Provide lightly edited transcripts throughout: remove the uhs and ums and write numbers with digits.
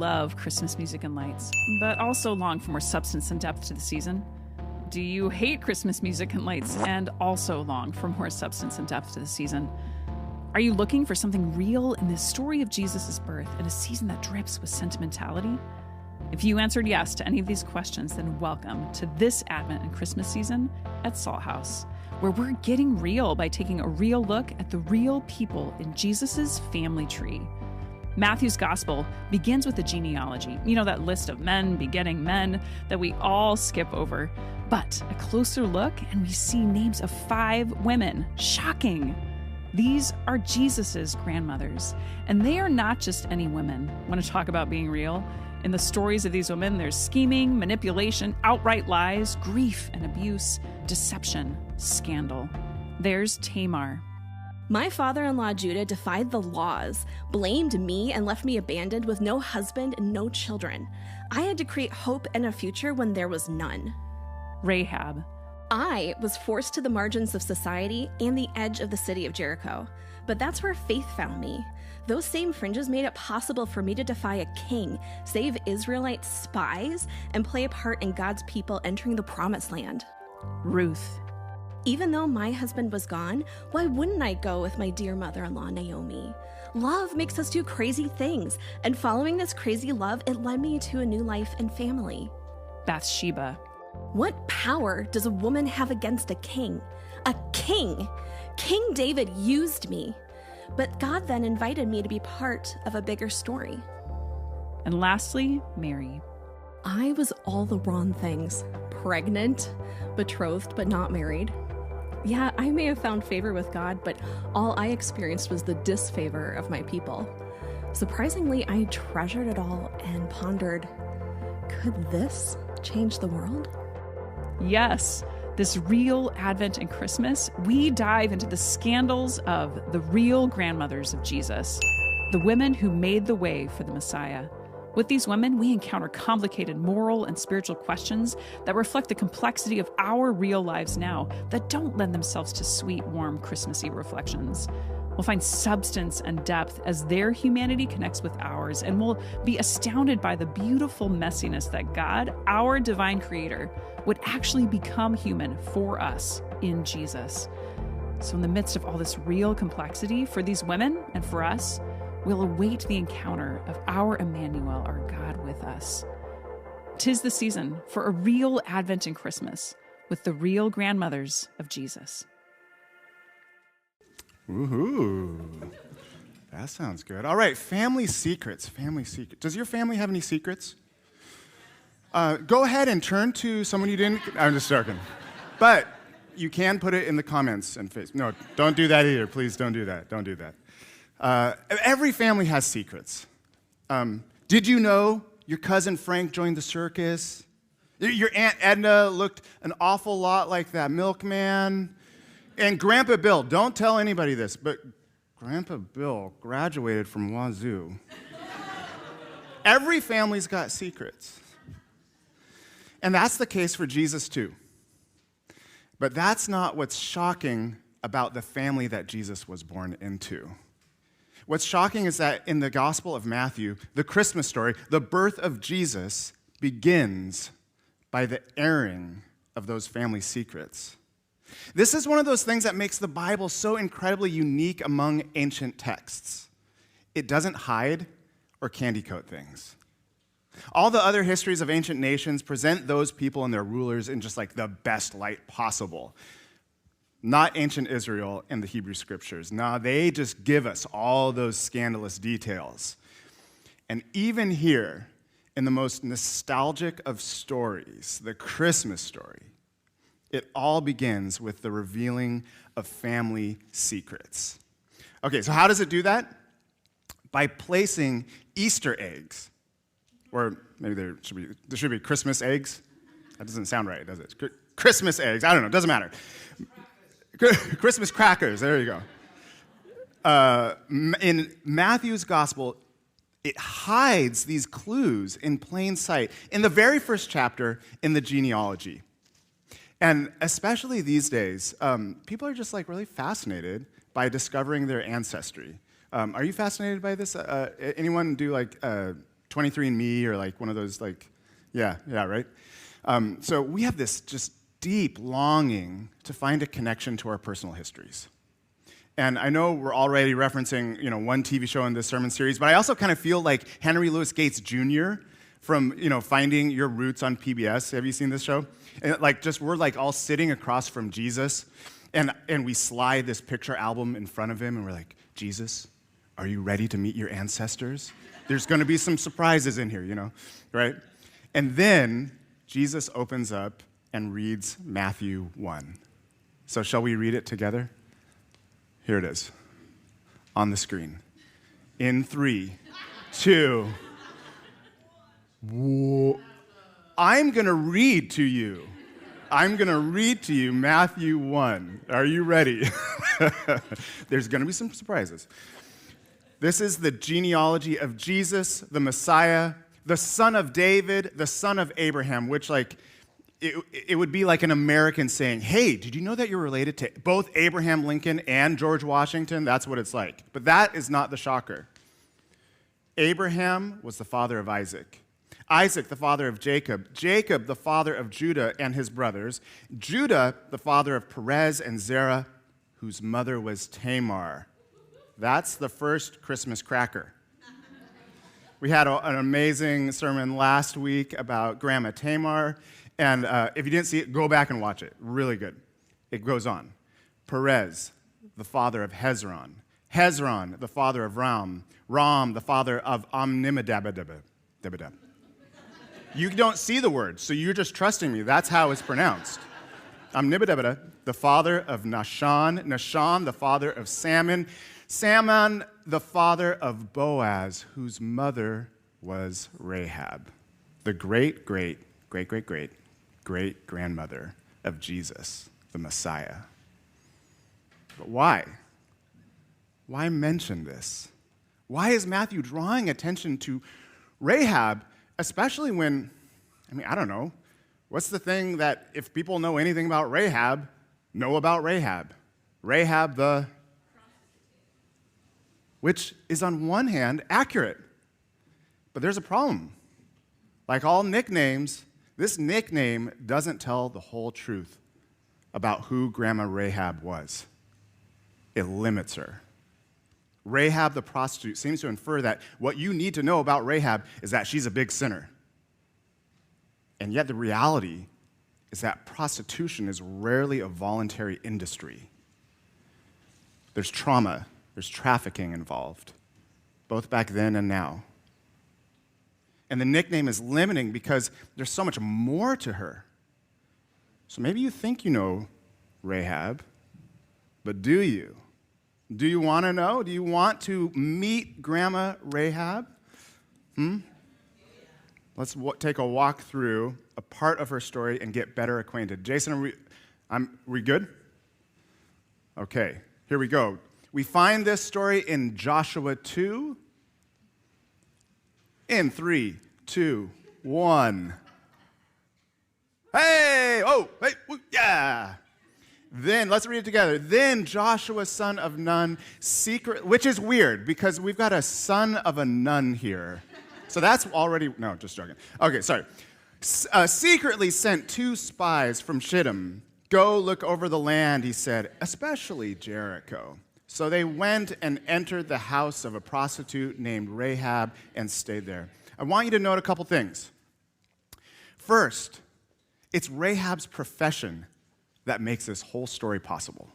love Christmas music and lights, but also long for more substance and depth to the season? Do you hate Christmas music and lights and also long for more substance and depth to the season? Are you looking for something real in the story of Jesus' birth in a season that drips with sentimentality? If you answered yes to any of these questions, then welcome to this Advent and Christmas season at Salt House, where we're getting real by taking a real look at the real people in Jesus' family tree. Matthew's gospel begins with a genealogy, that list of men begetting men that we all skip over. But a closer look and we see names of 5 women. Shocking! These are Jesus's grandmothers, and they are not just any women. Want to talk about being real? In the stories of these women, there's scheming, manipulation, outright lies, grief and abuse, deception, scandal. There's Tamar. My father-in-law Judah defied the laws, blamed me, and left me abandoned with no husband and no children. I had to create hope and a future when there was none. Rahab. I was forced to the margins of society and the edge of the city of Jericho. But that's where faith found me. Those same fringes made it possible for me to defy a king, save Israelite spies, and play a part in God's people entering the promised land. Ruth. Even though my husband was gone, why wouldn't I go with my dear mother-in-law, Naomi? Love makes us do crazy things, and following this crazy love, it led me to a new life and family. Bathsheba. What power does a woman have against a king? A king! King David used me. But God then invited me to be part of a bigger story. And lastly, Mary. I was all the wrong things. Pregnant, betrothed but not married. Yeah, I may have found favor with God, but all I experienced was the disfavor of my people. Surprisingly, I treasured it all and pondered, could this change the world? Yes, this real Advent and Christmas, we dive into the scandals of the real grandmothers of Jesus, the women who made the way for the Messiah. With these women, we encounter complicated moral and spiritual questions that reflect the complexity of our real lives now that don't lend themselves to sweet, warm, Christmassy reflections. We'll find substance and depth as their humanity connects with ours, and we'll be astounded by the beautiful messiness that God, our divine creator, would actually become human for us in Jesus. So in the midst of all this real complexity for these women and for us, we'll await the encounter of our Emmanuel, our God with us. 'Tis the season for a real Advent and Christmas with the real grandmothers of Jesus. Woohoo. That sounds good. All right, family secrets. Family secrets. Does your family have any secrets? Go ahead and turn to someone you didn't. I'm just joking. But you can put it in the comments and Facebook. No, don't do that either. Please don't do that. Don't do that. Every family has secrets. Did you know your cousin Frank joined the circus? Your Aunt Edna looked an awful lot like that milkman. And Grandpa Bill, don't tell anybody this, but Grandpa Bill graduated from Wazoo. Every family's got secrets. And that's the case for Jesus too. But that's not what's shocking about the family that Jesus was born into. What's shocking is that in the Gospel of Matthew, the Christmas story, the birth of Jesus begins by the airing of those family secrets. This is one of those things that makes the Bible so incredibly unique among ancient texts. It doesn't hide or candy coat things. All the other histories of ancient nations present those people and their rulers in just like the best light possible. Not ancient Israel and the Hebrew scriptures. No, they just give us all those scandalous details. And even here, in the most nostalgic of stories, the Christmas story, it all begins with the revealing of family secrets. Okay, so how does it do that? By placing Easter eggs, or maybe there should be Christmas eggs. That doesn't sound right, does it? Christmas eggs, I don't know, doesn't matter. Christmas crackers, there you go. In Matthew's gospel, it hides these clues in plain sight in the very first chapter in the genealogy. And especially these days, people are just like really fascinated by discovering their ancestry. Are you fascinated by this? Anyone do like 23andMe or like one of those yeah, right? So we have this just deep longing to find a connection to our personal histories. And I know we're already referencing, one TV show in this sermon series, but I also kind of feel like Henry Louis Gates Jr. from, Finding Your Roots on PBS. Have you seen this show? And we're all sitting across from Jesus, and we slide this picture album in front of him, and we're like, Jesus, are you ready to meet your ancestors? There's going to be some surprises in here, right? And then Jesus opens up and reads Matthew 1. So shall we read it together? Here it is on the screen. In 3, 2, I'm going to read to you. I'm going to read to you Matthew 1. Are you ready? There's going to be some surprises. This is the genealogy of Jesus, the Messiah, the son of David, the son of Abraham, which it would be like an American saying, hey, did you know that you're related to both Abraham Lincoln and George Washington? That's what it's like. But that is not the shocker. Abraham was the father of Isaac. Isaac, the father of Jacob. Jacob, the father of Judah and his brothers. Judah, the father of Perez and Zerah, whose mother was Tamar. That's the first Christmas cracker. We had an amazing sermon last week about Grandma Tamar. And if you didn't see it, go back and watch it. Really good. It goes on. Perez, the father of Hezron. Hezron, the father of Ram. Ram, the father of Amminadab. You don't see the word, so you're just trusting me. That's how it's pronounced. Amminadab, the father of Nahshon. Nahshon, the father of Salmon. Salmon, the father of Boaz, whose mother was Rahab, the great-grandmother of Jesus, the Messiah. But why? Why mention this? Why is Matthew drawing attention to Rahab, especially when, I don't know, what's the thing that if people know anything about Rahab, know about Rahab? Rahab the... which is on one hand accurate, but there's a problem. Like all nicknames, this nickname doesn't tell the whole truth about who Grandma Rahab was. It limits her. Rahab the prostitute seems to infer that what you need to know about Rahab is that she's a big sinner. And yet the reality is that prostitution is rarely a voluntary industry. There's trauma, there's trafficking involved, both back then and now. And the nickname is limiting because there's so much more to her. So maybe you think you know Rahab, but do you? Do you want to know? Do you want to meet Grandma Rahab? Let's take a walk through a part of her story and get better acquainted. Jason, are we good? Okay, here we go. We find this story in Joshua 2. In 3, 2, 1. Hey! Oh, hey, yeah! Then, let's read it together. Then Joshua, son of Nun, which is weird because we've got a son of a nun here. So that's already, no, just joking. Okay, sorry. Secretly sent 2 spies from Shittim. Go look over the land, he said, especially Jericho. So they went and entered the house of a prostitute named Rahab and stayed there. I want you to note a couple things. First, it's Rahab's profession that makes this whole story possible.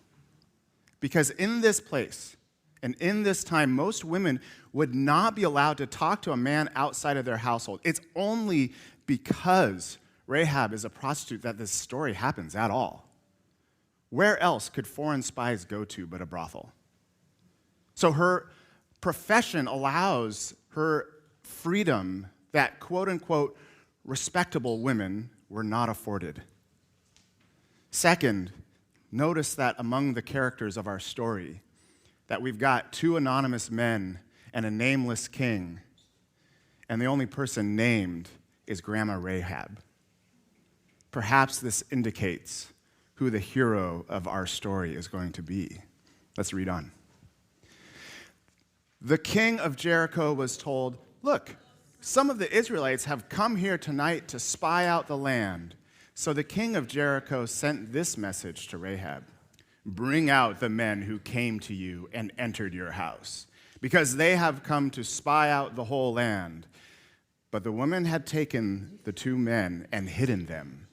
Because in this place and in this time, most women would not be allowed to talk to a man outside of their household. It's only because Rahab is a prostitute that this story happens at all. Where else could foreign spies go to but a brothel? So her profession allows her freedom that quote-unquote respectable women were not afforded. Second, notice that among the characters of our story, that we've got 2 anonymous men and a nameless king, and the only person named is Grandma Rahab. Perhaps this indicates who the hero of our story is going to be. Let's read on. The king of Jericho was told, look, some of the Israelites have come here tonight to spy out the land. So the king of Jericho sent this message to Rahab: bring out the men who came to you and entered your house, because they have come to spy out the whole land. But the woman had taken the 2 men and hidden them.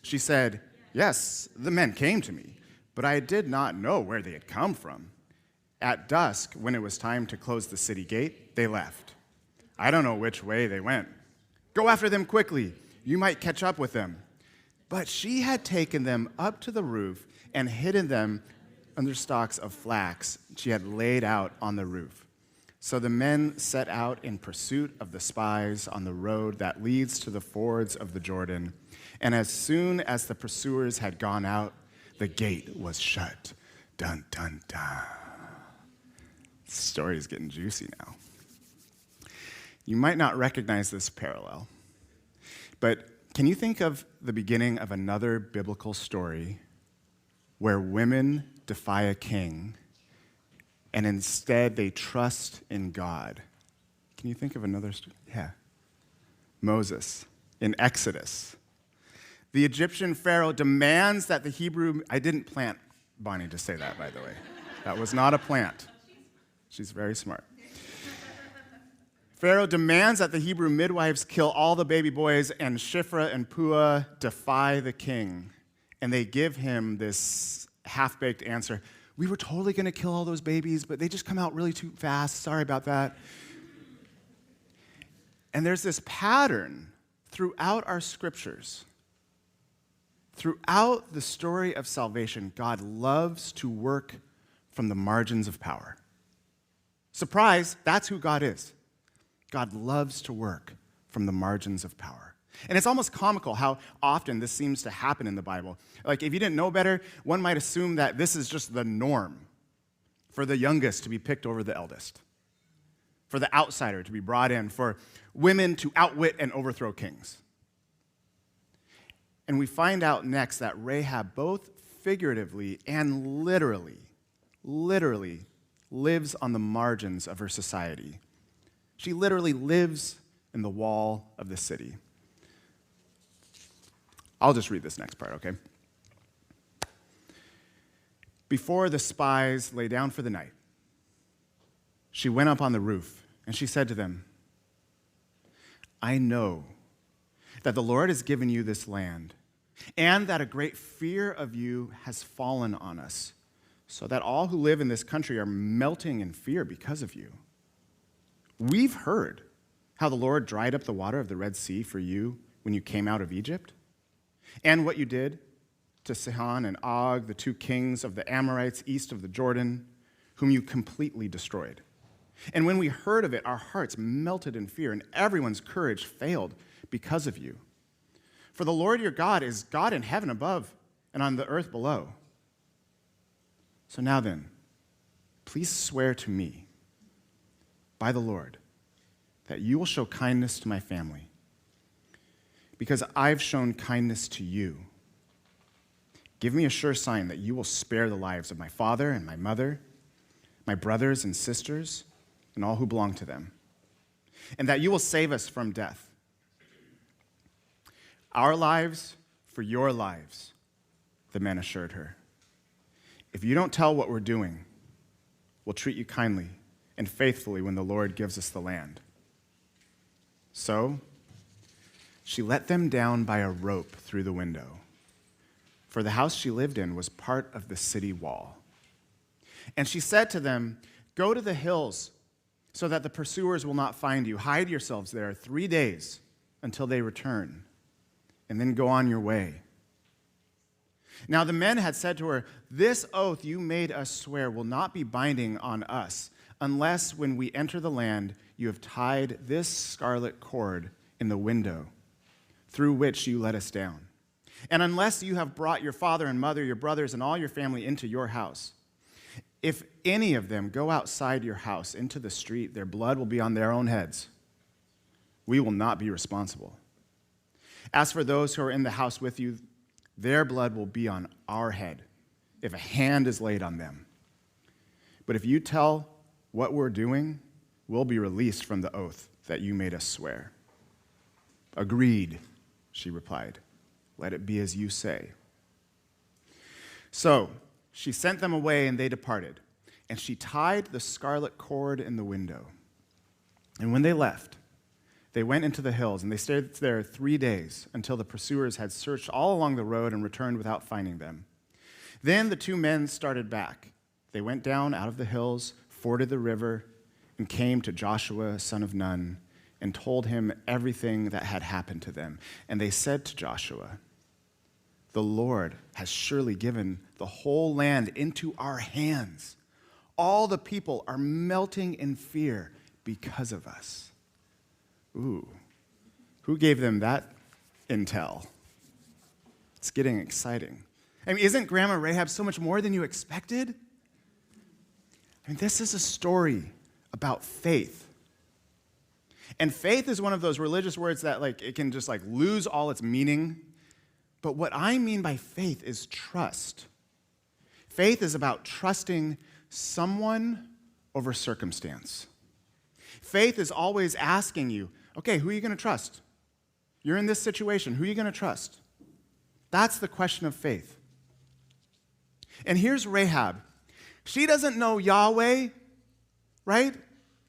She said, yes, the men came to me, but I did not know where they had come from. At dusk, when it was time to close the city gate, they left. I don't know which way they went. Go after them quickly. You might catch up with them. But she had taken them up to the roof and hidden them under stalks of flax she had laid out on the roof. So the men set out in pursuit of the spies on the road that leads to the fords of the Jordan. And as soon as the pursuers had gone out, the gate was shut. Dun, dun, dun. The story is getting juicy now. You might not recognize this parallel, but can you think of the beginning of another biblical story where women defy a king and instead they trust in God? Can you think of another story? Yeah. Moses in Exodus. The Egyptian Pharaoh demands that the Hebrew... I didn't plant Bonnie to say that, by the way. That was not a plant. She's very smart. Pharaoh demands that the Hebrew midwives kill all the baby boys, and Shiphrah and Puah defy the king. And they give him this half-baked answer: we were totally going to kill all those babies, but they just come out really too fast. Sorry about that. And there's this pattern throughout our scriptures. Throughout the story of salvation, God loves to work from the margins of power. Surprise, that's who God is. God loves to work from the margins of power. And it's almost comical how often this seems to happen in the Bible. Like, if you didn't know better, one might assume that this is just the norm for the youngest to be picked over the eldest, for the outsider to be brought in, for women to outwit and overthrow kings. And we find out next that Rahab, both figuratively and literally lives on the margins of her society. She literally lives in the wall of the city. I'll just read this next part, okay? Before the spies lay down for the night, she went up on the roof, and she said to them, I know that the Lord has given you this land, and that a great fear of you has fallen on us, so that all who live in this country are melting in fear because of you. We've heard how the Lord dried up the water of the Red Sea for you when you came out of Egypt, and what you did to Sihon and Og, the 2 kings of the Amorites east of the Jordan, whom you completely destroyed. And when we heard of it, our hearts melted in fear, and everyone's courage failed because of you. For the Lord your God is God in heaven above and on the earth below. So now then, please swear to me, by the Lord, that you will show kindness to my family, because I've shown kindness to you. Give me a sure sign that you will spare the lives of my father and my mother, my brothers and sisters, and all who belong to them, and that you will save us from death. Our lives for your lives, the men assured her. If you don't tell what we're doing, we'll treat you kindly and faithfully when the Lord gives us the land. So she let them down by a rope through the window, for the house she lived in was part of the city wall. And she said to them, go to the hills so that the pursuers will not find you. Hide yourselves there 3 days until they return, and then go on your way. Now the men had said to her, this oath you made us swear will not be binding on us, unless when we enter the land you have tied this scarlet cord in the window through which you let us down. And unless you have brought your father and mother, your brothers, and all your family into your house. If any of them go outside your house into the street, their blood will be on their own heads. We will not be responsible. As for those who are in the house with you, their blood will be on our head if a hand is laid on them. But if you tell what we're doing, we'll be released from the oath that you made us swear. Agreed, she replied. Let it be as you say. So she sent them away, and they departed. And she tied the scarlet cord in the window. And when they left, they went into the hills, and they stayed there 3 days until the pursuers had searched all along the road and returned without finding them. Then the two men started back. They went down out of the hills, forded the river, and came to Joshua, son of Nun, and told him everything that had happened to them. And they said to Joshua, the Lord has surely given the whole land into our hands. All the people are melting in fear because of us. Ooh, who gave them that intel? It's getting exciting. I mean, isn't Grandma Rahab so much more than you expected? I mean, this is a story about faith. And faith is one of those religious words that it can just lose all its meaning. But what I mean by faith is trust. Faith is about trusting someone over circumstance. Faith is always asking you, okay, who are you going to trust? You're in this situation. Who are you going to trust? That's the question of faith. And here's Rahab. She doesn't know Yahweh, right?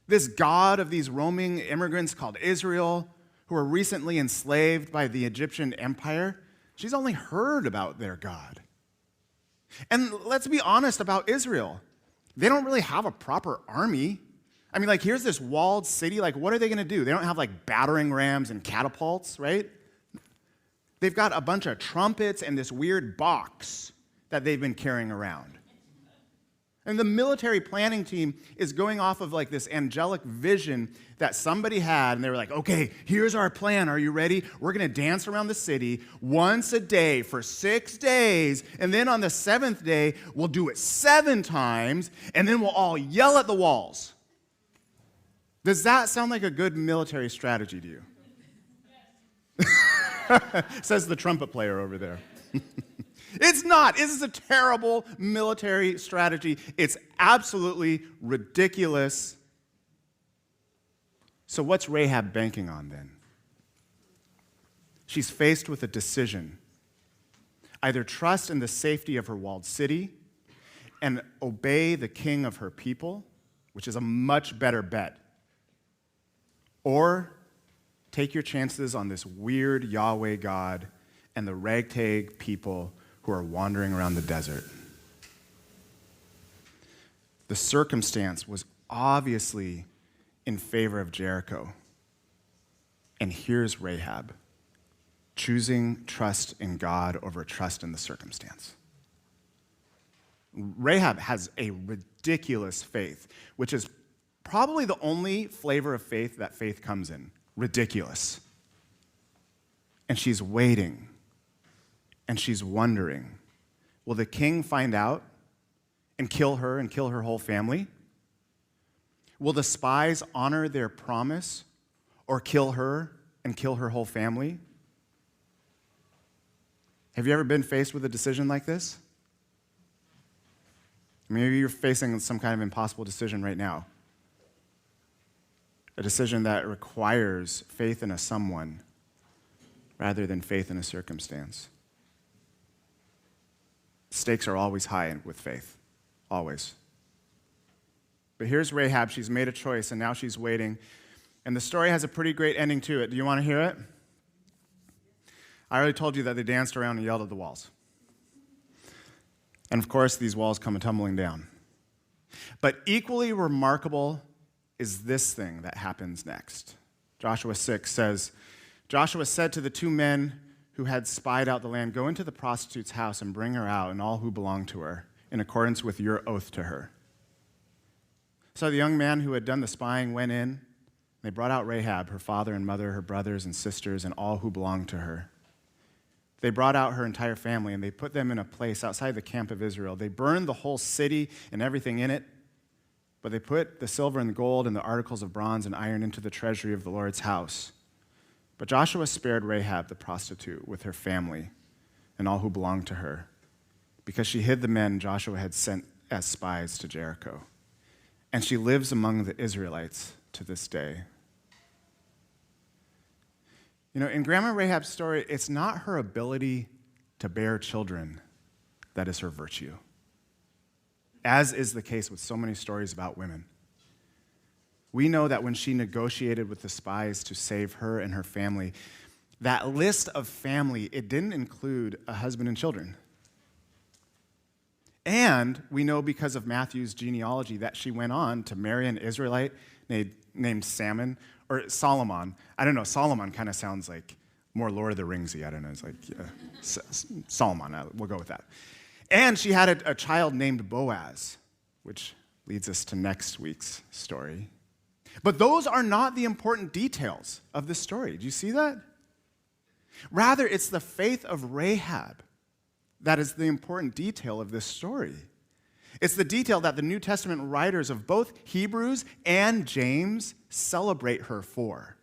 This God of these roaming immigrants called Israel, who were recently enslaved by the Egyptian empire. She's only heard about their God. And let's be honest about Israel. They don't really have a proper army. I mean, here's this walled city. What are they going to do? They don't have, battering rams and catapults, right? They've got a bunch of trumpets and this weird box that they've been carrying around. And the military planning team is going off of this angelic vision that somebody had, and they were like, okay, here's our plan. Are you ready? We're going to dance around the city once a day for 6 days, and then on the 7th day, we'll do it 7 times, and then we'll all yell at the walls. Does that sound like a good military strategy to you? Says the trumpet player over there. It's not. This is a terrible military strategy. It's absolutely ridiculous. So what's Rahab banking on then? She's faced with a decision. Either trust in the safety of her walled city and obey the king of her people, which is a much better bet, or take your chances on this weird Yahweh God and the ragtag people who are wandering around the desert. The circumstance was obviously in favor of Jericho. And here's Rahab, choosing trust in God over trust in the circumstance. Rahab has a ridiculous faith, which is probably the only flavor of faith that faith comes in. Ridiculous. And she's waiting. And she's wondering, will the king find out and kill her whole family? Will the spies honor their promise or kill her and kill her whole family? Have you ever been faced with a decision like this? Maybe you're facing some kind of impossible decision right now. A decision that requires faith in a someone rather than faith in a circumstance. Stakes are always high with faith, always. But here's Rahab. She's made a choice, and now she's waiting. And the story has a pretty great ending to it. Do you want to hear it? I already told you that they danced around and yelled at the walls. And of course, these walls come tumbling down. But equally remarkable is this thing that happens next. Joshua 6 says, Joshua said to the two men who had spied out the land, go into the prostitute's house and bring her out and all who belong to her, in accordance with your oath to her. So the young man who had done the spying went in. They brought out Rahab, her father and mother, her brothers and sisters, and all who belonged to her. They brought out her entire family, and they put them in a place outside the camp of Israel. They burned the whole city and everything in it, but they put the silver and the gold and the articles of bronze and iron into the treasury of the Lord's house. But Joshua spared Rahab, the prostitute, with her family and all who belonged to her, because she hid the men Joshua had sent as spies to Jericho. And she lives among the Israelites to this day. In Grandma Rahab's story, it's not her ability to bear children that is her virtue, as is the case with so many stories about women. We know that when she negotiated with the spies to save her and her family, that list of family, it didn't include a husband and children. And we know because of Matthew's genealogy that she went on to marry an Israelite named Solomon. I don't know, Solomon kind of sounds like more Lord of the Ringsy. I don't know, it's like Solomon, we'll go with that. And she had a child named Boaz, which leads us to next week's story. But those are not the important details of this story. Do you see that? Rather, it's the faith of Rahab that is the important detail of this story. It's the detail that the New Testament writers of both Hebrews and James celebrate her for.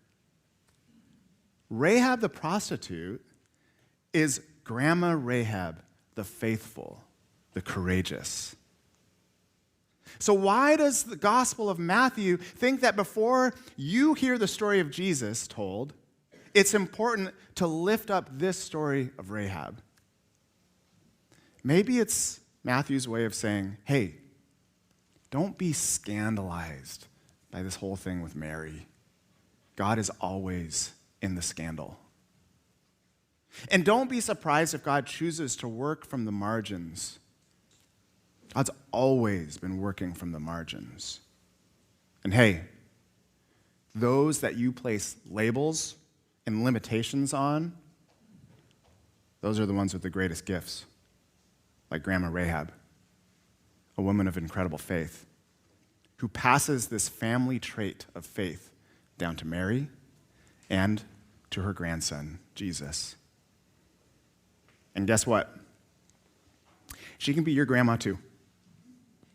Rahab the prostitute is Grandma Rahab the faithful, the courageous. So why does the Gospel of Matthew think that before you hear the story of Jesus told, it's important to lift up this story of Rahab? Maybe it's Matthew's way of saying, hey, don't be scandalized by this whole thing with Mary. God is always in the scandal. And don't be surprised if God chooses to work from the margins. God's always been working from the margins. And hey, those that you place labels and limitations on, those are the ones with the greatest gifts, like Grandma Rahab, a woman of incredible faith, who passes this family trait of faith down to Mary and to her grandson, Jesus. And guess what? She can be your grandma too.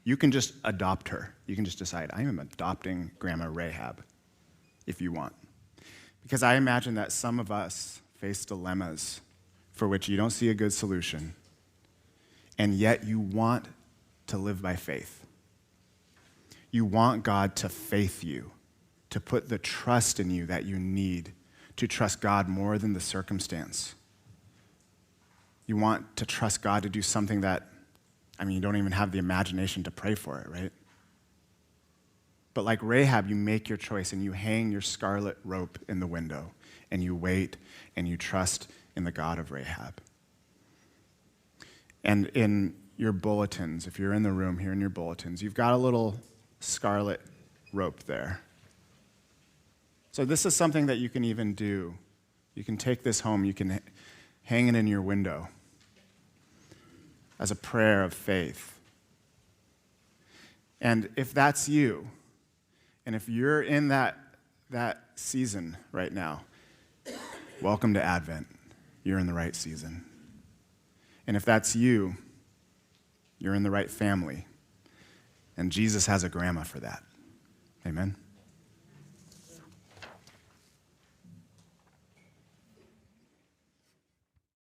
You can just adopt her. You can just decide, I am adopting Grandma Rahab, if you want. Because I imagine that some of us face dilemmas for which you don't see a good solution, and yet you want to live by faith. You want God to faith you, to put the trust in you that you need to trust God more than the circumstance. You want to trust God to do something that, you don't even have the imagination to pray for it, right? But like Rahab, you make your choice and you hang your scarlet rope in the window and you wait and you trust in the God of Rahab. And in your bulletins, if you're in the room here in your bulletins, you've got a little scarlet rope there. So this is something that you can even do. You can take this home, you can hang it in your window as a prayer of faith. And if that's you, and if you're in that season right now, welcome to Advent. You're in the right season. And if that's you, you're in the right family. And Jesus has a grandma for that. Amen.